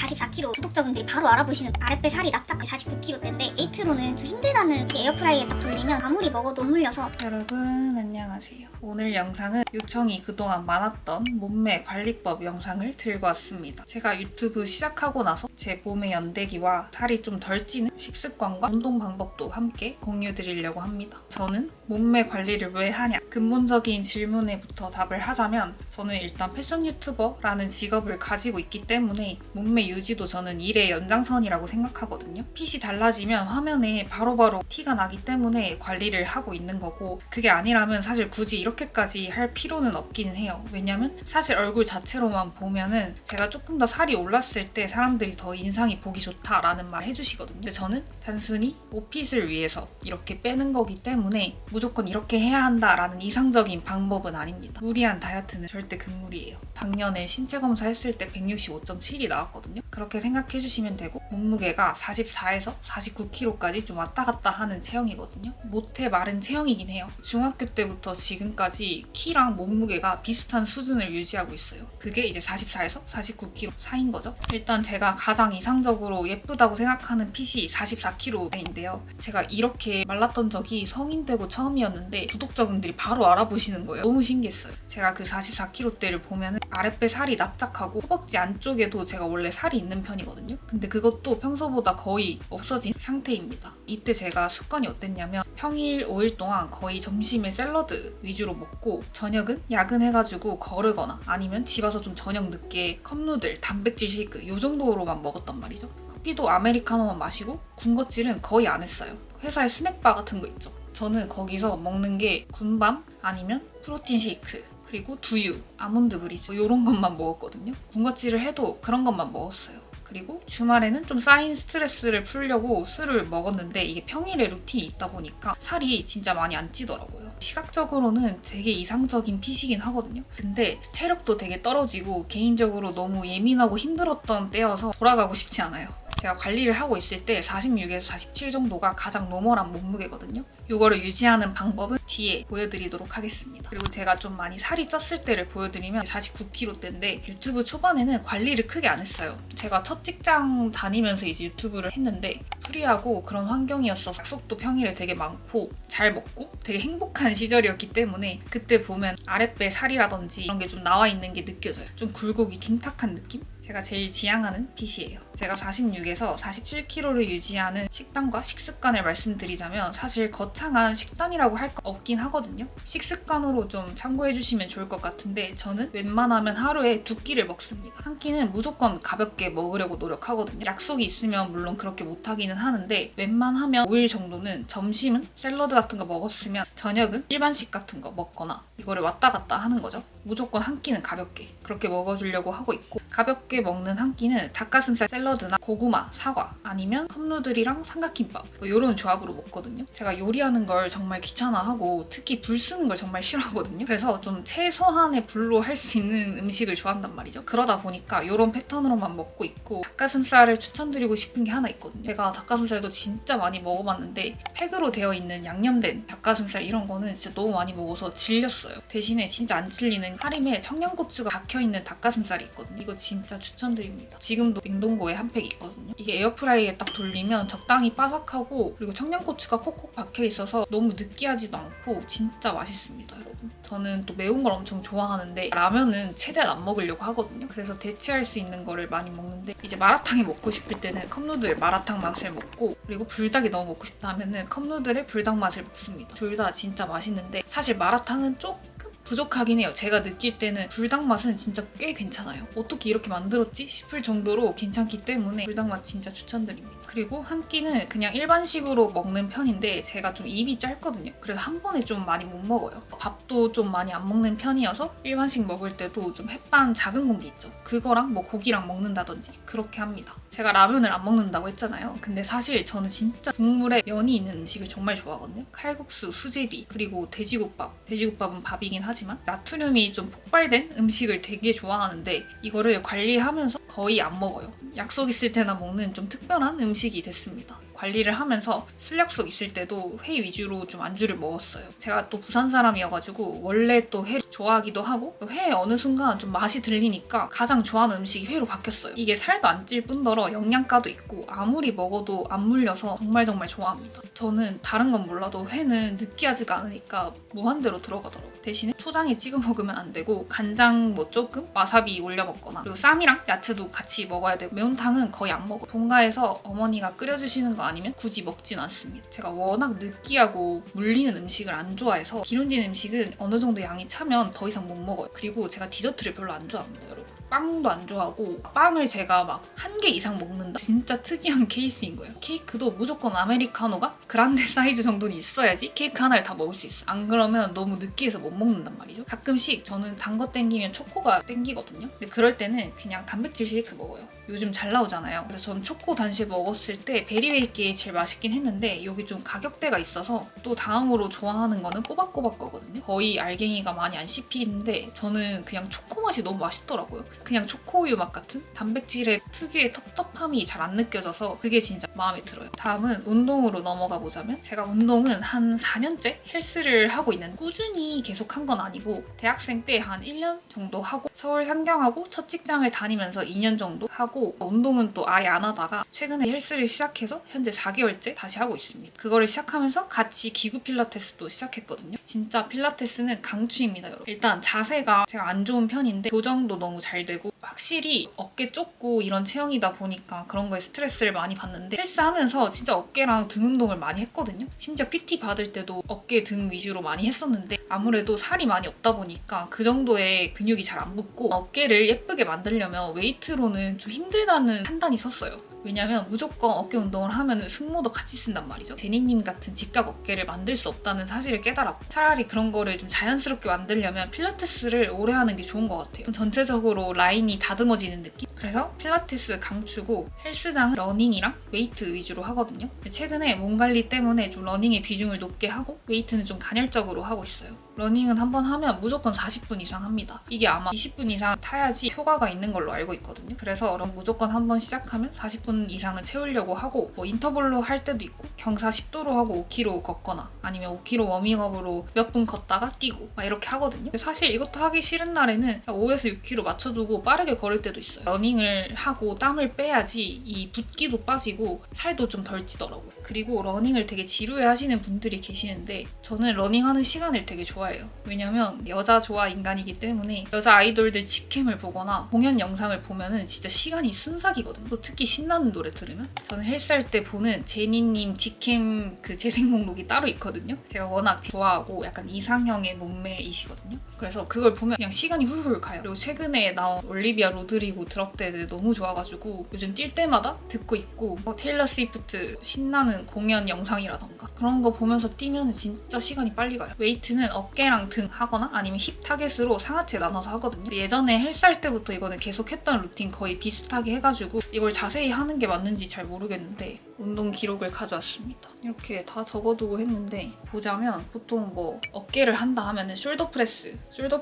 44kg 구독자분들이 바로 알아보시는 아랫배 살이 납작 49kg대인데 데이트로는 좀 힘들다는 게 에어프라이에 딱 돌리면 아무리 먹어도 못 물려서. 여러분 안녕하세요. 오늘 영상은 요청이 그동안 많았던 몸매 관리법 영상을 들고 왔습니다. 제가 유튜브 시작하고 나서 제 몸의 연대기와 살이 좀 덜 찌는 식습관과 운동 방법도 함께 공유드리려고 합니다. 저는 몸매 관리를 왜 하냐? 근본적인 질문에부터 답을 하자면 저는 일단 패션 유튜버라는 직업을 가지고 있기 때문에 몸매 유지도 저는 일의 연장선이라고 생각하거든요. 핏이 달라지면 화면에 바로바로 티가 나기 때문에 관리를 하고 있는 거고, 그게 아니라면 사실 굳이 이렇게까지 할 필요는 없기는 해요. 왜냐면 사실 얼굴 자체로만 보면은 제가 조금 더 살이 올랐을 때 사람들이 더 인상이 보기 좋다라는 말 해주시거든요. 근데 저는 단순히 옷핏을 위해서 이렇게 빼는 거기 때문에 무조건 이렇게 해야 한다라는 이상적인 방법은 아닙니다. 무리한 다이어트는 절대 금물이에요. 작년에 신체 검사 했을 때 165.7이 나왔거든요. 그렇게 생각해 주시면 되고, 몸무게가 44에서 49kg까지 좀 왔다 갔다 하는 체형이거든요. 못해 마른 체형이긴 해요. 중학교 때부터 지금까지 키랑 몸무게가 비슷한 수준을 유지하고 있어요. 그게 이제 44에서 49kg 사이인 거죠. 일단 제가 가장 이상적으로 예쁘다고 생각하는 핏이 44kg인데요. 제가 이렇게 말랐던 적이 성인 되고 처음이었는데 구독자분들이 바로 알아보시는 거예요. 너무 신기했어요. 제가 그 44kg대를 보면은 아랫배 살이 납작하고 허벅지 안쪽에도 제가 원래 살이 있는 편이거든요. 근데 그것도 평소보다 거의 없어진 상태입니다. 이때 제가 습관이 어땠냐면 평일 5일 동안 거의 점심에 샐러드 위주로 먹고 저녁은 야근해가지고 거르거나 아니면 집 와서 좀 저녁 늦게 컵누들, 단백질 쉐이크 요 정도로만 먹었단 말이죠. 커피도 아메리카노만 마시고 군것질은 거의 안 했어요. 회사에 스낵바 같은 거 있죠. 저는 거기서 먹는 게 군밤 아니면 프로틴 쉐이크, 그리고 두유, 아몬드 브리즈 이런 것만 먹었거든요. 군것질을 해도 그런 것만 먹었어요. 그리고 주말에는 좀 쌓인 스트레스를 풀려고 술을 먹었는데 이게 평일에 루틴이 있다 보니까 살이 진짜 많이 안 찌더라고요. 시각적으로는 되게 이상적인 핏이긴 하거든요. 근데 체력도 되게 떨어지고 개인적으로 너무 예민하고 힘들었던 때여서 돌아가고 싶지 않아요. 제가 관리를 하고 있을 때 46에서 47 정도가 가장 노멀한 몸무게거든요. 이거를 유지하는 방법은 뒤에 보여드리도록 하겠습니다. 그리고 제가 좀 많이 살이 쪘을 때를 보여드리면 49kg대인데 유튜브 초반에는 관리를 크게 안 했어요. 제가 첫 직장 다니면서 이제 유튜브를 했는데 프리하고 그런 환경이었어서 약속도 평일에 되게 많고 잘 먹고 되게 행복한 시절이었기 때문에 그때 보면 아랫배 살이라든지 이런 게 좀 나와 있는 게 느껴져요. 좀 굴곡이 둔탁한 느낌? 제가 제일 지향하는 핏이에요. 제가 46에서 47kg를 유지하는 식단과 식습관을 말씀드리자면 사실 거창한 식단이라고 할 거 없긴 하거든요. 식습관으로 좀 참고해 주시면 좋을 것 같은데 저는 웬만하면 하루에 2끼를 먹습니다. 한 끼는 무조건 가볍게 먹으려고 노력하거든요. 약속이 있으면 물론 그렇게 못하기는 하는데 웬만하면 5일 정도는 점심은 샐러드 같은 거 먹었으면 저녁은 일반식 같은 거 먹거나 이거를 왔다 갔다 하는 거죠. 무조건 한 끼는 가볍게 그렇게 먹어주려고 하고 있고, 가볍게 먹는 한 끼는 닭가슴살 샐러드나 고구마, 사과 아니면 컵누들이랑 삼각김밥 이런 조합으로 먹거든요. 제가 요리하는 걸 정말 귀찮아하고 특히 불 쓰는 걸 정말 싫어하거든요. 그래서 좀 최소한의 불로 할 수 있는 음식을 좋아한단 말이죠. 그러다 보니까 이런 패턴으로만 먹고 있고, 닭가슴살을 추천드리고 싶은 게 하나 있거든요. 제가 닭가슴살도 진짜 많이 먹어봤는데 팩으로 되어 있는 양념된 닭가슴살 이런 거는 진짜 너무 많이 먹어서 질렸어요. 대신에 진짜 안 질리는 하림에 청양고추가 박혀있는 닭가슴살이 있거든요. 이거 진짜 추천드립니다. 지금도 냉동고에 한 팩 있거든요. 이게 에어프라이기에 딱 돌리면 적당히 바삭하고 그리고 청양고추가 콕콕 박혀있어서 너무 느끼하지도 않고 진짜 맛있습니다, 여러분. 저는 또 매운 걸 엄청 좋아하는데 라면은 최대한 안 먹으려고 하거든요. 그래서 대체할 수 있는 거를 많이 먹는데 이제 마라탕이 먹고 싶을 때는 컵누들 마라탕 맛을 먹고, 그리고 불닭이 너무 먹고 싶다 하면은 컵누들의 불닭 맛을 먹습니다. 둘 다 진짜 맛있는데 사실 마라탕은 조금 부족하긴 해요. 제가 느낄 때는 불닭 맛은 진짜 꽤 괜찮아요. 어떻게 이렇게 만들었지 싶을 정도로 괜찮기 때문에 불닭 맛 진짜 추천드립니다. 그리고 한 끼는 그냥 일반식으로 먹는 편인데 제가 좀 입이 짧거든요. 그래서 한 번에 좀 많이 못 먹어요. 밥도 좀 많이 안 먹는 편이어서 일반식 먹을 때도 좀 햇반 작은 공기 있죠. 그거랑 뭐 고기랑 먹는다든지 그렇게 합니다. 제가 라면을 안 먹는다고 했잖아요. 근데 사실 저는 진짜 국물에 면이 있는 음식을 정말 좋아하거든요. 칼국수, 수제비, 그리고 돼지국밥. 돼지국밥은 밥이긴 하지만 하지만 나트륨이 좀 폭발된 음식을 되게 좋아하는데 이거를 관리하면서 거의 안 먹어요. 약속 있을 때나 먹는 좀 특별한 음식이 됐습니다. 관리를 하면서 술 약속 있을 때도 회 위주로 좀 안주를 먹었어요. 제가 또 부산 사람이어가지고 원래 또 회 좋아하기도 하고 회에 어느 순간 좀 맛이 들리니까 가장 좋아하는 음식이 회로 바뀌었어요. 이게 살도 안 찔 뿐더러 영양가도 있고 아무리 먹어도 안 물려서 정말 좋아합니다. 저는 다른 건 몰라도 회는 느끼하지가 않으니까 무한대로 들어가더라고요. 대신에 초장에 찍어 먹으면 안 되고 간장 뭐 조금 와사비 올려 먹거나 그리고 쌈이랑 야채도 같이 먹어야 되고 매운탕은 거의 안 먹어요. 본가에서 어머니가 끓여주시는 거 아니면 굳이 먹진 않습니다. 제가 워낙 느끼하고 물리는 음식을 안 좋아해서 기름진 음식은 어느 정도 양이 차면 더 이상 못 먹어요. 그리고 제가 디저트를 별로 안 좋아합니다, 여러분. 빵도 안 좋아하고 빵을 제가 막 1개 이상 먹는다? 진짜 특이한 케이스인 거예요. 케이크도 무조건 아메리카노가 그란데 사이즈 정도는 있어야지 케이크 하나를 다 먹을 수 있어. 안 그러면 너무 느끼해서 못 먹는단 말이죠. 가끔씩 저는 단 거 땡기면 초코가 땡기거든요. 근데 그럴 때는 그냥 단백질 쉐이크 먹어요. 요즘 잘 나오잖아요. 그래서 저는 초코 단실 먹었을 때 베리웨이게 제일 맛있긴 했는데 여기 좀 가격대가 있어서 또 다음으로 좋아하는 거는 꼬박꼬박 거거든요. 거의 알갱이가 많이 안 씹히는데 저는 그냥 초코 맛이 너무 맛있더라고요. 그냥 초코우유 맛 같은 단백질의 특유의 텁텁함이 잘 안 느껴져서 그게 진짜 마음에 들어요. 다음은 운동으로 넘어가 보자면 제가 운동은 한 4년째 헬스를 하고 있는데 꾸준히 계속 한 건 아니고 대학생 때 한 1년 정도 하고 서울 상경하고 첫 직장을 다니면서 2년 정도 하고 운동은 또 아예 안 하다가 최근에 헬스를 시작해서 현재 4개월째 다시 하고 있습니다. 그거를 시작하면서 같이 기구 필라테스도 시작했거든요. 진짜 필라테스는 강추입니다, 여러분. 일단 자세가 제가 안 좋은 편인데 교정도 너무 잘 되고 확실히 어깨 좁고 이런 체형이다 보니까 그런 거에 스트레스를 많이 받는데 헬스하면서 진짜 어깨랑 등 운동을 많이 했거든요. 심지어 PT 받을 때도 어깨 등 위주로 많이 했었는데 아무래도 살이 많이 없다 보니까 그 정도의 근육이 잘 안 붙고 어깨를 예쁘게 만들려면 웨이트로는 좀 힘들다는 판단이 섰어요. 왜냐면 무조건 어깨 운동을 하면 승모도 같이 쓴단 말이죠. 제니님 같은 직각 어깨를 만들 수 없다는 사실을 깨달았고 차라리 그런 거를 좀 자연스럽게 만들려면 필라테스를 오래 하는 게 좋은 것 같아요. 좀 전체적으로 라인이 다듬어지는 느낌? 그래서 필라테스 강추고 헬스장은 러닝이랑 웨이트 위주로 하거든요. 최근에 몸 관리 때문에 좀 러닝의 비중을 높게 하고 웨이트는 좀 간헐적으로 하고 있어요. 러닝은 한번 하면 무조건 40분 이상 합니다. 이게 아마 20분 이상 타야지 효과가 있는 걸로 알고 있거든요. 그래서 무조건 한번 시작하면 40분 이상은 채우려고 하고 뭐 인터벌로 할 때도 있고 경사 10도로 하고 5km 걷거나 아니면 5km 워밍업으로 몇 분 걷다가 뛰고 막 이렇게 하거든요. 사실 이것도 하기 싫은 날에는 5에서 6km 맞춰두고 빠르게 걸을 때도 있어요. 러닝을 하고 땀을 빼야지 이 붓기도 빠지고 살도 좀 덜 찌더라고요. 그리고 러닝을 되게 지루해 하시는 분들이 계시는데 저는 러닝하는 시간을 되게 좋아해요. 왜냐면 여자 좋아 인간이기 때문에 여자 아이돌들 직캠을 보거나 공연 영상을 보면은 진짜 시간이 순삭이거든요. 또 특히 신나는 노래 들으면 저는 헬스할 때 보는 제니님 직캠 그 재생 목록이 따로 있거든요. 제가 워낙 좋아하고 약간 이상형의 몸매이시거든요. 그래서 그걸 보면 그냥 시간이 훌훌 가요. 그리고 최근에 나온 올리비아 로드리고 드롭데드 너무 좋아가지고 요즘 뛸 때마다 듣고 있고 테일러 스위프트 신나는 공연 영상이라던가 그런 거 보면서 뛰면 진짜 시간이 빨리 가요. 웨이트는 어깨랑 등 하거나 아니면 힙 타겟으로 상하체 나눠서 하거든요. 예전에 헬스할 때부터 이거는 계속 했던 루틴 거의 비슷하게 해가지고 이걸 자세히 하는 게 맞는지 잘 모르겠는데 운동 기록을 가져왔습니다. 이렇게 다 적어두고 했는데 보자면 보통 뭐 어깨를 한다 하면은 숄더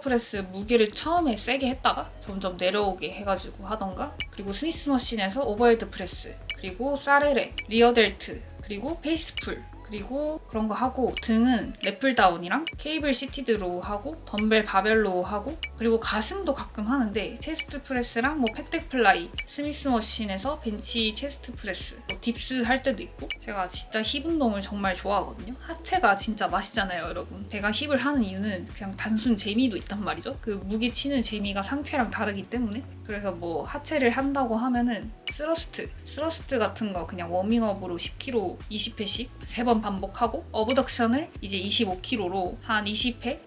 프레스 무게를 처음에 세게 했다가 점점 내려오게 해가지고 하던가 그리고 스미스 머신에서 오버헤드 프레스 그리고 사레레, 리어 델트 그리고 페이스풀 그리고 그런 거 하고 등은 래플다운이랑 케이블 시티드로 하고 덤벨 바벨로 하고 그리고 가슴도 가끔 하는데 체스트 프레스랑 뭐 팩덱 플라이 스미스 머신에서 벤치 체스트 프레스 뭐 딥스 할 때도 있고 제가 진짜 힙 운동을 정말 좋아하거든요. 하체가 진짜 맛있잖아요, 여러분. 제가 힙을 하는 이유는 그냥 단순 재미도 있단 말이죠. 그 무게 치는 재미가 상체랑 다르기 때문에 그래서 뭐 하체를 한다고 하면은 스러스트 같은 거 그냥 워밍업으로 10kg 20회씩 3번 반복하고 어브덕션을 이제 25kg로 한 20회에서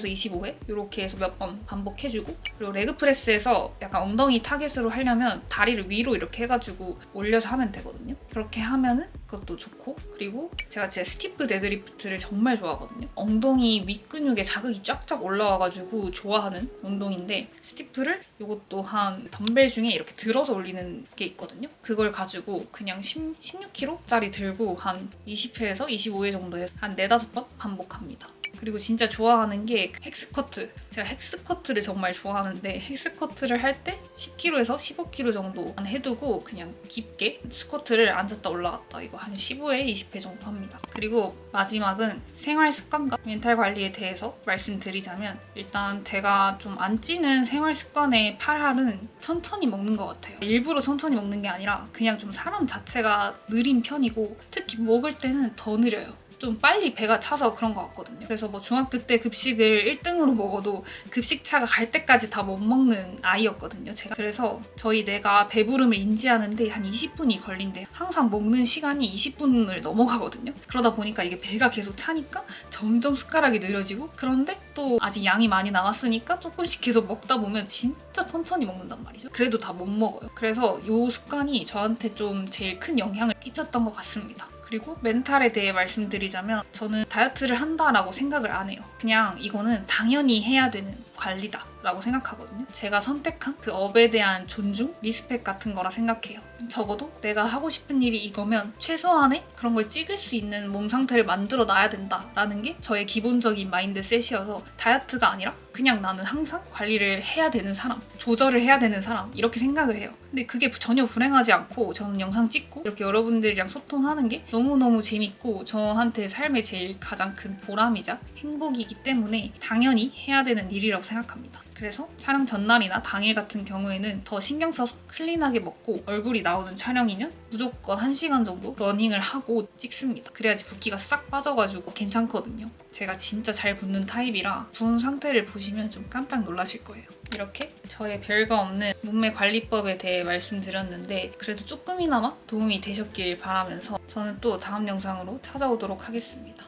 25회 이렇게 해서 몇 번 반복해주고 그리고 레그 프레스에서 약간 엉덩이 타겟으로 하려면 다리를 위로 이렇게 해가지고 올려서 하면 되거든요. 그렇게 하면은 그것도 좋고 그리고 제가 제 스티프 데드리프트를 정말 좋아하거든요. 엉덩이 윗근육에 자극이 쫙쫙 올라와가지고 좋아하는 운동인데 스티프를 이것도 한 덤벨 중에 이렇게 들어서 올리는 게 있거든요. 그걸 가지고 그냥 16kg짜리 들고 한 20회에서 25회 정도 해서 한 4-5번 반복합니다. 그리고 진짜 좋아하는 게 헥스커트. 제가 헥스커트를 정말 좋아하는데 헥스커트를 할 때 10kg에서 15kg 정도만 해두고 그냥 깊게 스쿼트를 앉았다 올라갔다 이거 한 15회, 20회 정도 합니다. 그리고 마지막은 생활 습관과 멘탈 관리에 대해서 말씀드리자면 일단 제가 좀 안 찌는 생활 습관의 8할은 천천히 먹는 것 같아요. 일부러 천천히 먹는 게 아니라 그냥 좀 사람 자체가 느린 편이고 특히 먹을 때는 더 느려요. 좀 빨리 배가 차서 그런 것 같거든요. 그래서 뭐 중학교 때 급식을 1등으로 먹어도 급식차가 갈 때까지 다 못 먹는 아이였거든요, 제가. 그래서 저희 뇌가 배부름을 인지하는데 한 20분이 걸린대요. 항상 먹는 시간이 20분을 넘어가거든요. 그러다 보니까 이게 배가 계속 차니까 점점 숟가락이 느려지고 그런데 또 아직 양이 많이 남았으니까 조금씩 계속 먹다 보면 진짜 천천히 먹는단 말이죠. 그래도 다 못 먹어요. 그래서 이 습관이 저한테 좀 제일 큰 영향을 끼쳤던 것 같습니다. 그리고 멘탈에 대해 말씀드리자면 저는 다이어트를 한다라고 생각을 안 해요. 그냥 이거는 당연히 해야 되는 관리다 라고 생각하거든요. 제가 선택한 그 업에 대한 존중, 리스펙 같은 거라 생각해요. 적어도 내가 하고 싶은 일이 이거면 최소한의 그런 걸 찍을 수 있는 몸 상태를 만들어 놔야 된다라는 게 저의 기본적인 마인드셋이어서 다이어트가 아니라 그냥 나는 항상 관리를 해야 되는 사람, 조절을 해야 되는 사람 이렇게 생각을 해요. 근데 그게 전혀 불행하지 않고 저는 영상 찍고 이렇게 여러분들이랑 소통하는 게 너무너무 재밌고 저한테 삶의 제일 가장 큰 보람이자 행복이기 때문에 당연히 해야 되는 일이라고 생각합니다. 그래서 촬영 전날이나 당일 같은 경우에는 더 신경 써서 클린하게 먹고 얼굴이 나오는 촬영이면 무조건 1시간 정도 러닝을 하고 찍습니다. 그래야지 붓기가 싹 빠져가지고 괜찮거든요. 제가 진짜 잘 붓는 타입이라 부은 상태를 보시면 좀 깜짝 놀라실 거예요. 이렇게 저의 별거 없는 몸매 관리법에 대해 말씀드렸는데 그래도 조금이나마 도움이 되셨길 바라면서 저는 또 다음 영상으로 찾아오도록 하겠습니다.